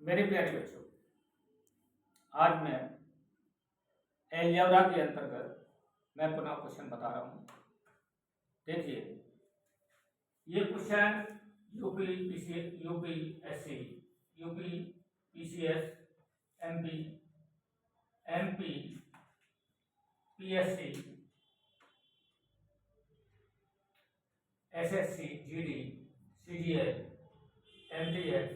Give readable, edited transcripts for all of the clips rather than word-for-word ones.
मेरे प्यारे बच्चों, आज मैं अलजेब्रा के अंतर्गत मैं पुनः क्वेश्चन बता रहा हूँ। देखिए, ये question UPSC, UPPCS, MP, PSC, SSC, GD, CGL, MTS,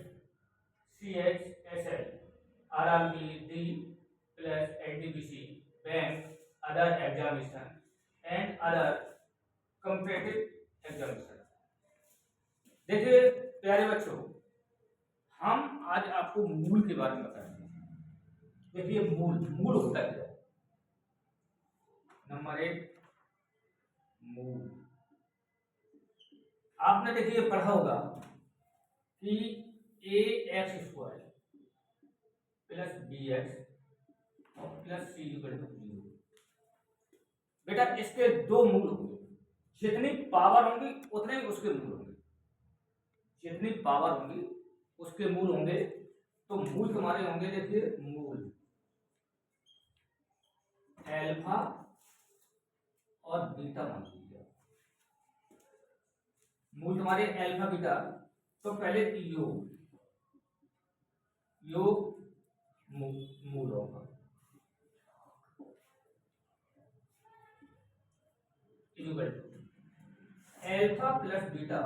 CHSL, RRB, D plus NTPC, bank, other examination and other competitive examination. देखिए प्यारे बच्चों, हम आज आपको मूल के बारे में बताएंगे। देखिए मूल होता है। नंबर 1, मूल। आपने देखिए पढ़ा होगा कि ax² प्लस bx और प्लस c = 0। बेटा इसके दो मूल होंगे, जितनी पावर होंगी उतने ही उसके मूल होंगे। जितनी पावर होंगी उसके मूल होंगे। तो मूल तुम्हारे होंगे, देखिए मूल अल्फा और बीटा मान लीजिए। मूल तुम्हारे अल्फा बीटा। तो पहले योग मूल होगा equal to alpha plus beta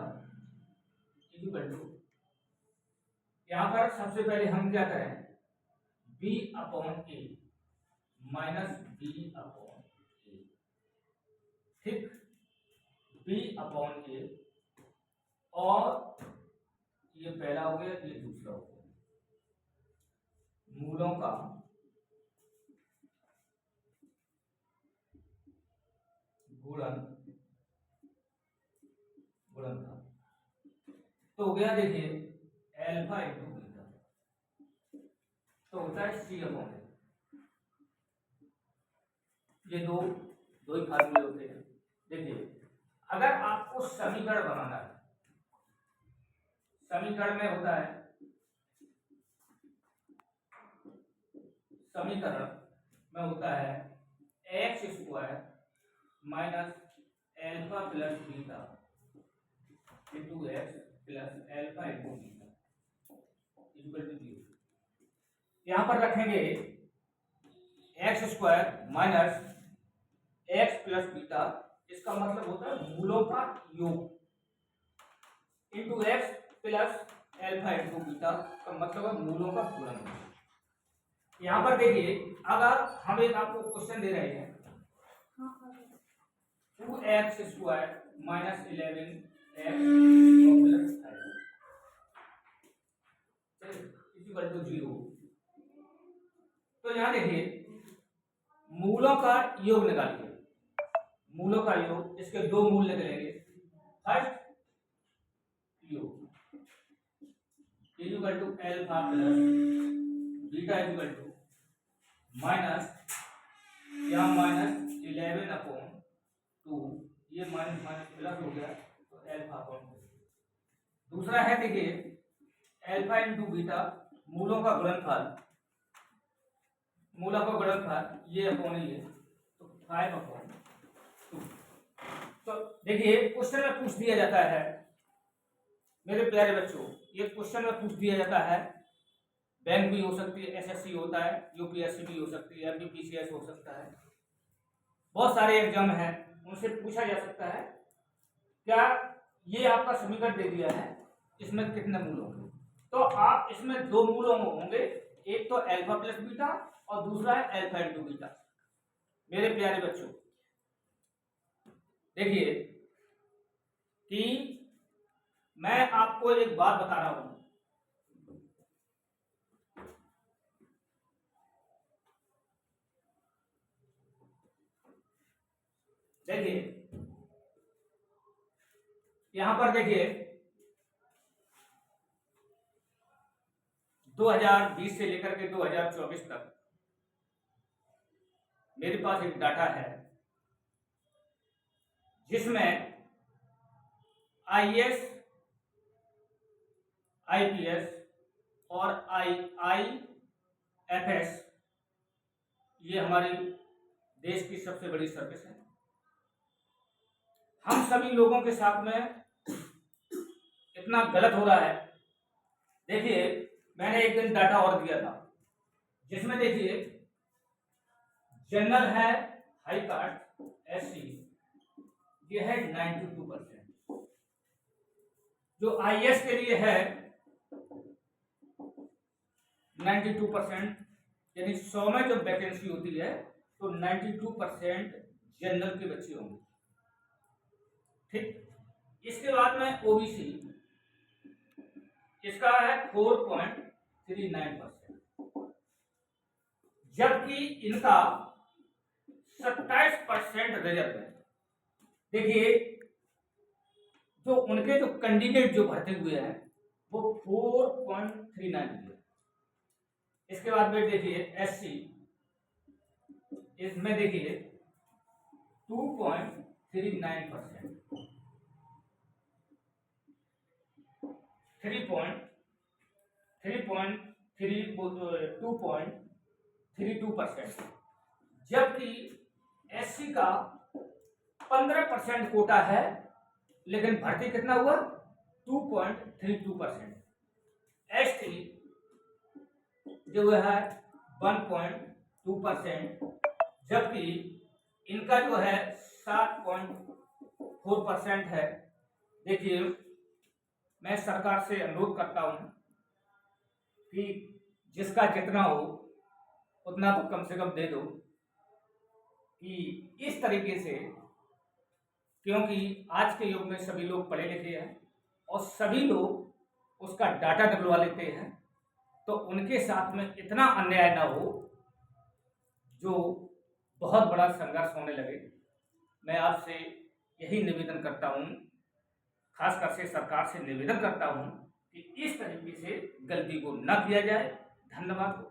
equal to, यहां पर सबसे पहले हम क्या करें, b/a माइनस b/a, ठीक, b/a और ये पहला हो गया, ये दूसरा हो गया। मूलों का गुणनफल तो हो गया। देखिए अल्फा इंटू बीटा तो होता है c/a। ये दो ही फार्मूले होते हैं। देखिए अगर आपको समीकरण बनाना है, समीकरण में होता है, समीकरण में होता है x² minus alpha plus beta into X plus alpha into beta equal to 0। यहां पर रखेंगे x² minus x plus beta, इसका मतलब होता है मूलों का योग, into X plus alpha into beta का मतलब है मूलों का गुणनफल। यहां पर देखिए, अगर हम एक आपको क्वेश्चन दे रहे हैं 2x² माइनस 11x प्लस 0, तो यहां देखिए मूलों का योग निकालिए। मूलों का योग, इसके दो मूल निकलेंगे। फर्स्ट योग equal to alpha plus beta equal to minus, यहाँ माइनस 11/2, ये माइनस माइनस प्लस हो गया तो अल्फा/2। दूसरा है देखिए अल्फा इंटू बीटा, मूलों का गुणनफल, मूलों का गुणनफल ये अपॉन ये, तो 5/2। तो देखिए क्वेश्चन में पूछ दिया जाता है मेरे प्यारे बच्चों, ये क्वेश्चन में पूछ दिया जाता है, बैंक भी हो सकती है, एसएससी होता है, यूपीएससी भी हो सकती है, एमपीपीसीएस हो सकता है, बहुत सारे एग्जाम हैं, उनसे पूछा जा सकता है क्या ये आपका समीकरण दे दिया है, इसमें कितने मूल होंगे। तो आप इसमें दो मूल होंगे, एक तो अल्फा प्लस बीटा और दूसरा है अल्फा इंटू बीटा। मेरे प्यारे बच्चों देखिए कि मैं आपको एक बात बता रहा हूं, देखिए यहां पर देखिए 2020 से लेकर के 2024 तक मेरे पास एक डाटा है जिसमें आईएएस, आईपीएस और IIFS, ये हमारी देश की सबसे बड़ी सर्विस है। हम सभी लोगों के साथ में इतना गलत हो रहा है। देखिए, मैंने एक दिन डाटा और दिया था, जिसमें देखिए जनरल है, हाई कास्ट, SC, ये है 92%। जो IS के लिए है 92%, यानी 100 में जब वैकेंसी होती है तो 92% जनरल के बच्चे होंगे। ठीक, इसके बाद में OBC, इसका है 4.39%, जबकि इनका 27% रिजर्व है। देखिए, जो उनके जो कैंडिडेट जो भरते हुए हैं वो 4.39 है। इसके बाद में देखिए SC, इसमें देखिए 2.39%, 2.32%, जबकि SC का 15% कोटा है, लेकिन भर्ती कितना हुआ 2.32%। ST जो है 1.2%, जबकि इनका जो है 7.4% है। देखिए, मैं सरकार से अनुरोध करता हूं कि जिसका जितना हो उतना तो कम से कम दे दो, कि इस तरीके से, क्योंकि आज के युग में सभी लोग पढ़े लिखे हैं और सभी लोग उसका डाटा डलवा लेते हैं, तो उनके साथ में इतना अन्याय ना हो जो बहुत बड़ा संघर्ष होने लगे। मैं आपसे यही निवेदन करता हूं, खासकर से सरकार से निवेदन करता हूं कि इस तरीके से गलती को न किया जाए। धन्यवाद।